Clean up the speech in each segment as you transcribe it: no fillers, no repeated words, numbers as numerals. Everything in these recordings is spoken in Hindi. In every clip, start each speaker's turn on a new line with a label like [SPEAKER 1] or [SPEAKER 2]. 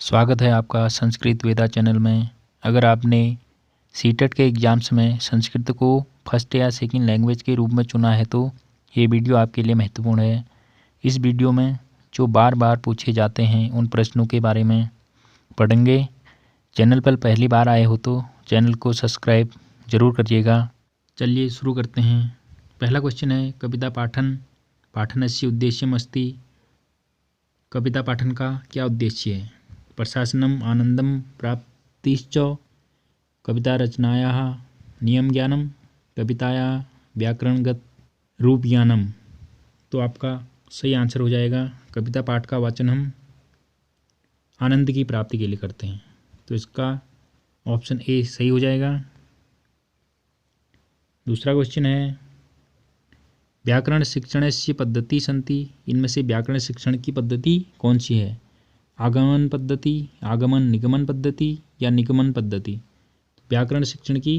[SPEAKER 1] स्वागत है आपका संस्कृत वेदा चैनल में। अगर आपने सीटेट के एग्ज़ाम्स में संस्कृत को फर्स्ट या सेकंड लैंग्वेज के रूप में चुना है तो ये वीडियो आपके लिए महत्वपूर्ण है। इस वीडियो में जो बार बार पूछे जाते हैं उन प्रश्नों के बारे में पढ़ेंगे। चैनल पर पहली बार आए हो तो चैनल को सब्सक्राइब ज़रूर करिएगा। चलिए शुरू करते हैं। पहला क्वेश्चन है कविता पाठन पाठनस्य उद्देश्यम अस्ति। कविता पाठन का क्या उद्देश्य है? प्रशासनम आनंदम प्राप्तिश्च, कविता रचनायाः नियम ज्ञानम, कविताया व्याकरणगत रूप ज्ञानम। तो आपका सही आंसर हो जाएगा कविता पाठ का वाचन हम आनंद की प्राप्ति के लिए करते हैं, तो इसका ऑप्शन ए सही हो जाएगा। दूसरा क्वेश्चन है व्याकरण शिक्षणस्य पद्धति सन्ति। इनमें से व्याकरण शिक्षण की पद्धति कौन सी है? आगमन पद्धति, आगमन निगमन पद्धति या निगमन पद्धति। व्याकरण शिक्षण की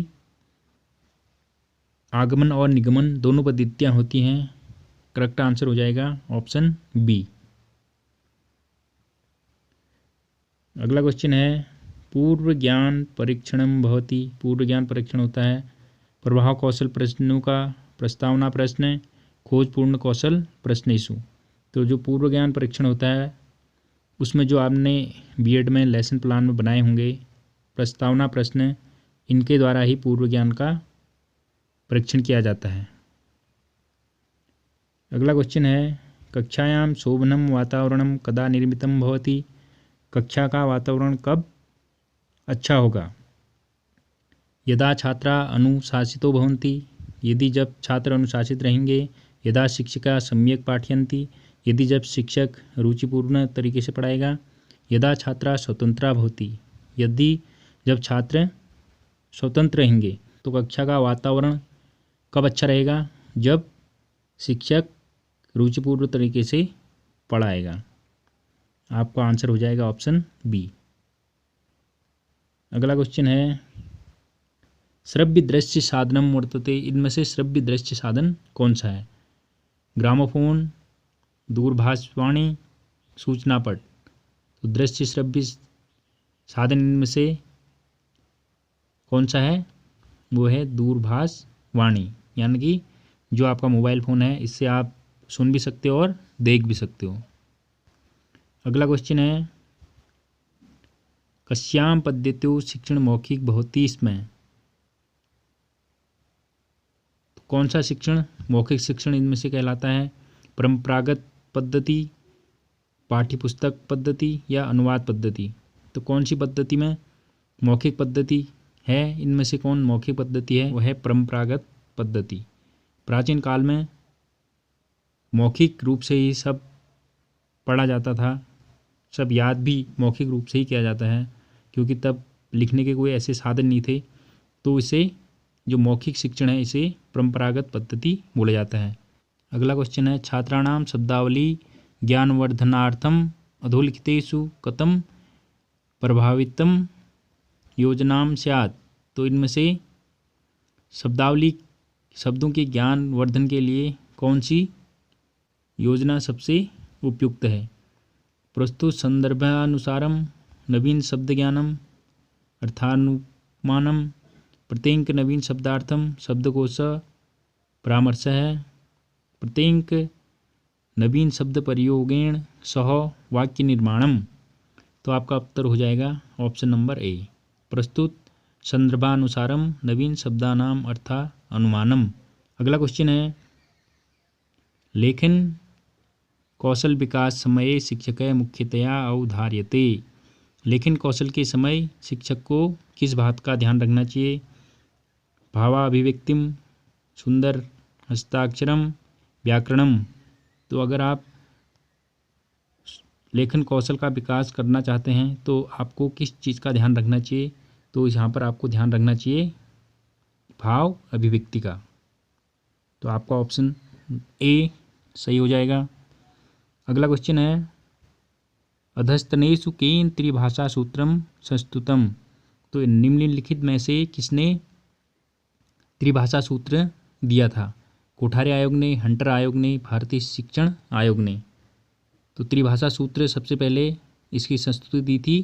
[SPEAKER 1] आगमन और निगमन दोनों पद्धतियाँ होती हैं। करेक्ट आंसर हो जाएगा ऑप्शन बी। अगला क्वेश्चन है पूर्व ज्ञान परीक्षणम भवति। पूर्व ज्ञान परीक्षण होता है प्रभाव कौशल प्रश्नों का प्रस्तावना प्रश्न, खोजपूर्ण कौशल प्रश्नेषु। तो जो पूर्व ज्ञान परीक्षण होता है उसमें जो आपने बीएड में लेसन प्लान में बनाए होंगे प्रस्तावना प्रश्न, इनके द्वारा ही पूर्व ज्ञान का परीक्षण किया जाता है। अगला क्वेश्चन है कक्षायाम शोभनम वातावरणम कदा निर्मितम भवति। कक्षा का वातावरण कब अच्छा होगा? यदा छात्रा अनुशासितो भवन्ति, यदि जब छात्र अनुशासित रहेंगे। यदा शिक्षिका सम्यक पाठयन्ति, यदि जब शिक्षक रुचिपूर्ण तरीके से पढ़ाएगा। यदा छात्रा स्वतंत्रा भवति, यदि जब छात्र स्वतंत्र रहेंगे। तो कक्षा का वातावरण कब अच्छा रहेगा? जब शिक्षक रुचिपूर्ण तरीके से पढ़ाएगा। आपका आंसर हो जाएगा ऑप्शन बी। अगला क्वेश्चन है श्रव्य दृश्य साधनम वर्तते। इनमें से श्रव्य दृश्य साधन कौन सा है? ग्रामोफोन, दूरभाषवाणी, सूचना पट। तो दृश्य श्रव्य साधन इनमें से कौन सा है? वो है दूरभाषवाणी, यानी कि जो आपका मोबाइल फ़ोन है इससे आप सुन भी सकते हो और देख भी सकते हो। अगला क्वेश्चन है कस्याम पद्धत्यो शिक्षण मौखिक भवति स्म। तो कौन सा शिक्षण मौखिक शिक्षण इनमें से कहलाता है? परंपरागत पद्धति, पाठ्यपुस्तक पद्धति या अनुवाद पद्धति। तो कौन सी पद्धति में मौखिक पद्धति है? इनमें से कौन मौखिक पद्धति है? वह है परंपरागत पद्धति। प्राचीन काल में मौखिक रूप से ही सब पढ़ा जाता था, सब याद भी मौखिक रूप से ही किया जाता है, क्योंकि तब लिखने के कोई ऐसे साधन नहीं थे। तो इसे जो मौखिक शिक्षण है इसे परंपरागत पद्धति बोला जाता है। अगला क्वेश्चन है छात्राणाम शब्दावली ज्ञानवर्धनार्थम अधोलिखितेषु कथम प्रभावितम योजनाम स्यात्। तो इनमें से शब्दावली शब्दों के ज्ञान वर्धन के लिए कौन सी योजना सबसे उपयुक्त है? प्रस्तुत संदर्भानुसारम नवीन शब्द ज्ञानम अर्थानुमानम प्रत्येक नवीन शब्दार्थम शब्दकोश परामर्श है प्रत्येक नवीन शब्द प्रयोगेण सह वाक्य निर्माणम। तो आपका उत्तर हो जाएगा ऑप्शन नंबर ए। प्रस्तुत संदर्भानुसारम नवीन शब्दानाम अर्था अनुमानम। अगला क्वेश्चन है लेखन कौशल विकास समये शिक्षक मुख्यतया अवधार्यते। लेखन कौशल के समय शिक्षक को किस बात का ध्यान रखना चाहिए? भावाभिव्यक्तिम, सुंदर हस्ताक्षरम, व्याकरणम। तो अगर आप लेखन कौशल का विकास करना चाहते हैं तो आपको किस चीज़ का ध्यान रखना चाहिए? तो यहाँ पर आपको ध्यान रखना चाहिए भाव अभिव्यक्ति का। तो आपका ऑप्शन ए सही हो जाएगा। अगला क्वेश्चन है अधस्तनेषु केन त्रिभाषा सूत्रम संस्तुतम। तो निम्नलिखित में से किसने त्रिभाषा सूत्र दिया था? कोठारी आयोग ने, हंटर आयोग ने, भारतीय शिक्षण आयोग ने। तो त्रिभाषा सूत्र सबसे पहले इसकी संस्तुति दी थी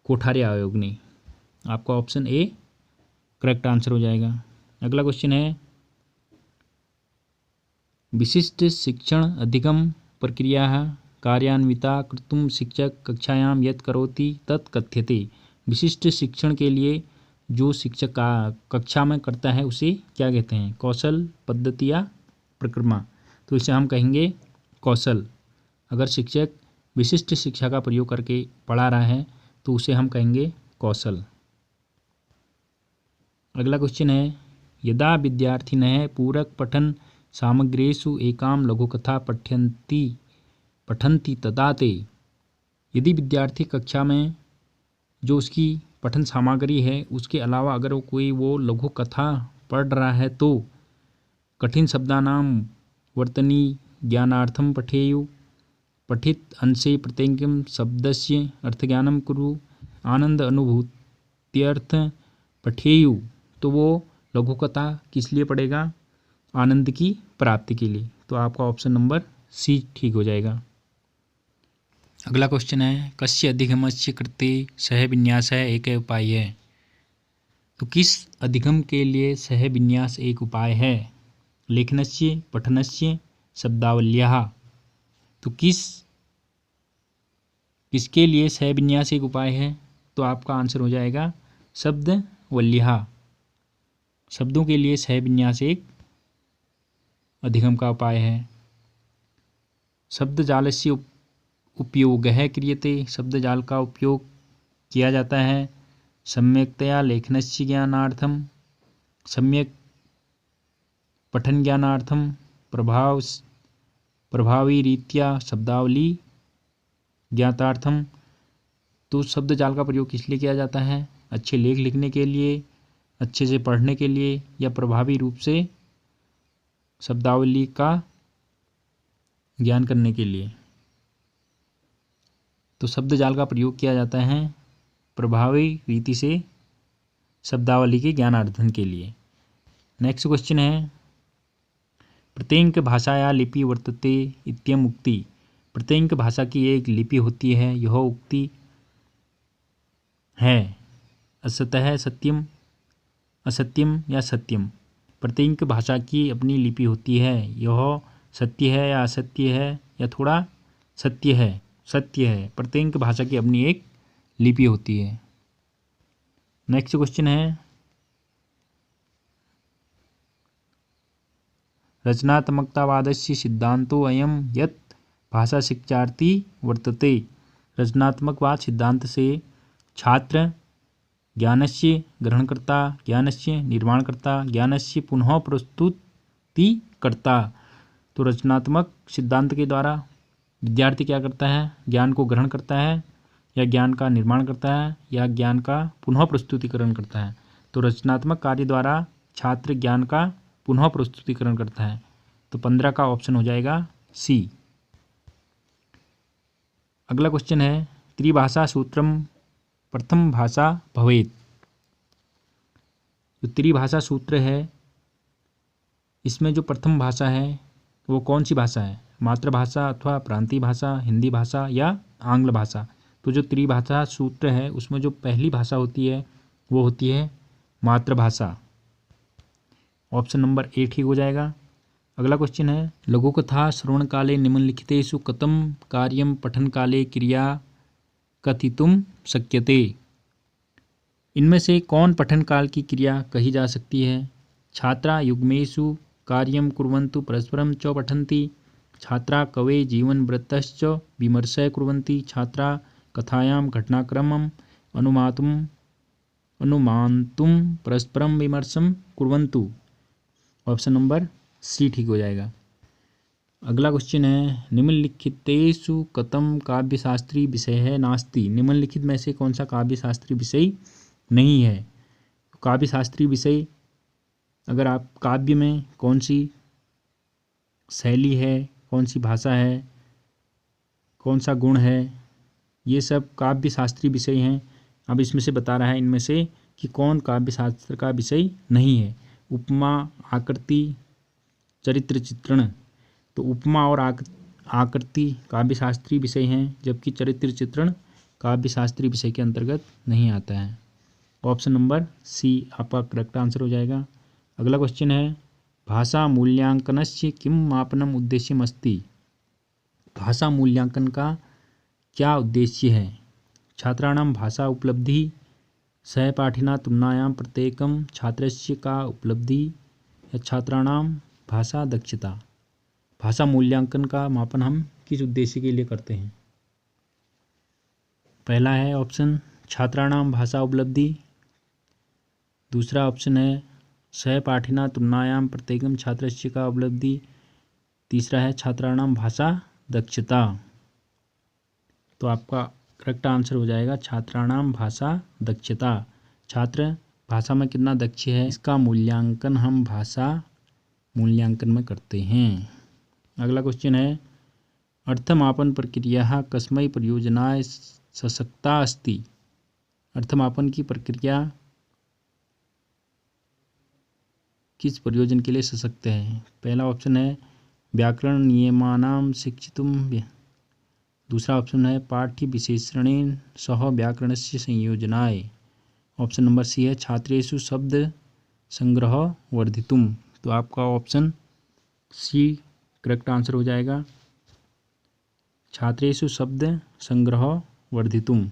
[SPEAKER 1] कोठारी आयोग ने। आपका ऑप्शन ए करेक्ट आंसर हो जाएगा। अगला क्वेश्चन है विशिष्ट शिक्षण अधिगम प्रक्रिया कार्यान्विता कर्तुं शिक्षक कक्षायां यत् करोति तत् कथ्यते। विशिष्ट शिक्षण के लिए जो शिक्षक कक्षा में करता है उसे क्या कहते हैं? कौशल, पद्धति या प्रक्रमा? तो इसे हम कहेंगे कौशल। अगर शिक्षक विशिष्ट शिक्षा का प्रयोग करके पढ़ा रहा है तो उसे हम कहेंगे कौशल। अगला क्वेश्चन है यदा विद्यार्थिनः पूरक पठन सामग्रीषु एकां लघुकथा पठन्ति तदा ते। यदि विद्यार्थी कक्षा में जो उसकी पठन सामग्री है उसके अलावा अगर वो लघु कथा पढ़ रहा है तो कठिन शब्दानां वर्तनी ज्ञानार्थं पठेयु। पठित अंशे प्रत्येकं शब्दस्य अर्थज्ञानं कुरु। आनंद अनुभूत्यर्थ पठेयु। तो वो लघु कथा किस लिए पढ़ेगा? आनंद की प्राप्ति के लिए। तो आपका ऑप्शन नंबर सी ठीक हो जाएगा। अगला क्वेश्चन है कस्य अधिगमस्य कृते सह विन्यास एक उपाय है। तो किस अधिगम के लिए सह विन्यास एक उपाय है? लेखनस्य, पठनस्य, शब्दावल्याः। तो किसके लिए सह विन्यास एक उपाय है? तो आपका आंसर हो जाएगा शब्दावल्याः। शब्दों के लिए सह विन्यास एक अधिगम का उपाय है। शब्द जालस्य उपयोगः क्रियते। शब्द जाल का उपयोग किया जाता है सम्यक्तया लेखनस्य ज्ञानार्थम, सम्यक पठन ज्ञानार्थम, प्रभावी रीत्या शब्दावली ज्ञातार्थम। तो शब्द जाल का प्रयोग किस लिए किया जाता है? अच्छे लेख लिखने के लिए, अच्छे से पढ़ने के लिए, या प्रभावी रूप से शब्दावली का ज्ञान करने के लिए। तो शब्द जाल का प्रयोग किया जाता है प्रभावी रीति से शब्दावली के ज्ञानार्जन के लिए। नेक्स्ट क्वेश्चन है प्रत्येक भाषाया लिपि वर्तते इत्यम उक्ति। प्रत्येक भाषा की एक लिपि होती है, यह उक्ति है असतः सत्यम, असत्यम या सत्यम। प्रत्येक भाषा की अपनी लिपि होती है, यह सत्य है या असत्य है या थोड़ा सत्य है? सत्य है। प्रत्येक भाषा की अपनी एक लिपि होती है। नेक्स्ट क्वेश्चन है रचनात्मकतावादस्य सिद्धांतो अयम यत् भाषा शिक्षार्थी वर्तते। रचनात्मकवाद सिद्धांत से छात्र ज्ञानस्य ग्रहणकर्ता, ज्ञानस्य निर्माणकर्ता, ज्ञानस्य पुनः प्रस्तुतिकर्ता। तो रचनात्मक सिद्धांत के द्वारा विद्यार्थी क्या करता है? ज्ञान को ग्रहण करता है या ज्ञान का निर्माण करता है या ज्ञान का पुनः प्रस्तुतिकरण करता है। तो रचनात्मक कार्य द्वारा छात्र ज्ञान का पुनः प्रस्तुतिकरण करता है। तो 15 का ऑप्शन हो जाएगा सी। अगला क्वेश्चन है त्रिभाषा सूत्रम प्रथम भाषा भवेत्। जो त्रिभाषा सूत्र है इसमें जो प्रथम भाषा है वो कौन सी भाषा है? मातृभाषा अथवा प्रांतीय भाषा, हिंदी भाषा या आंग्ल भाषा। तो जो त्रिभाषा सूत्र है उसमें जो पहली भाषा होती है वो होती है मातृभाषा। ऑप्शन नंबर ए ठीक हो जाएगा। अगला क्वेश्चन है लघुकथा श्रवण काले निम्नलिखितेषु कथं कार्यं पठन काले क्रिया कथितुं शक्यते। इनमें से कौन पठन काल की क्रिया कही जा सकती है? छात्रा युग्मेषु कार्यं कुर्वन्तु परस्परं च पठन्ति। छात्रा कवे जीवन वृत्तश्च विमर्शः कुर्वन्ति। छात्रा कथायां घटनाक्रमम् अनुमान्तुं परस्परं विमर्शं कुर्वन्तु। ऑप्शन नंबर सी ठीक हो जाएगा। अगला क्वेश्चन है निम्नलिखितेषु कथं काव्यशास्त्री विषयः नास्ति। निम्नलिखित में से कौन सा काव्यशास्त्री विषय नहीं है? काव्यशास्त्री विषय अगर आप काव्य में कौन सी शैली है, कौन सी भाषा है, कौन सा गुण है, ये सब काव्य शास्त्री विषय हैं। अब इसमें से बता रहा है इनमें से कि कौन काव्य शास्त्र का विषय नहीं है। उपमा, आकृति, चरित्र चित्रण। तो उपमा और आकृति काव्य शास्त्री विषय हैं जबकि चरित्र चित्रण काव्य शास्त्री विषय के अंतर्गत नहीं आता है। ऑप्शन नंबर सी आपका करेक्ट आंसर हो जाएगा। अगला क्वेश्चन है भाषा मूल्यांकनस्य किं मापनम उद्देश्यम अस्ति। भाषा मूल्यांकन का क्या उद्देश्य है। छात्राणां भाषा उपलब्धि, सहपाठिना तुलनायां प्रत्येकं छात्रस्य का उपलब्धि या छात्राणां भाषा दक्षता। भाषा मूल्यांकन का मापन हम किस उद्देश्य के लिए करते हैं। पहला है ऑप्शन छात्राणां भाषा उपलब्धि, दूसरा ऑप्शन है सहपाठिना तुलनायां प्रत्येकम छात्रस्य का उपलब्धि, तीसरा है छात्राणां भाषा दक्षता। तो आपका करेक्ट आंसर हो जाएगा छात्राणां भाषा दक्षता। छात्र भाषा में कितना दक्ष है इसका मूल्यांकन हम भाषा मूल्यांकन में करते हैं। अगला क्वेश्चन है अर्थमापन प्रक्रिया कस्मै परियोजनाय सशक्ता अस्ति। अर्थमापन की प्रक्रिया किस प्रयोजन के लिए सशक्त है। पहला ऑप्शन है व्याकरण नियमानां शिक्षितुं, दूसरा ऑप्शन है पाठ्य विशेषणेन सह व्याकरणस्य संयोजनाय, ऑप्शन नंबर सी है छात्रेषु शब्द संग्रह वर्धितुम। तो आपका ऑप्शन सी करेक्ट आंसर हो जाएगा छात्रेषु शब्द संग्रह वर्धितुम।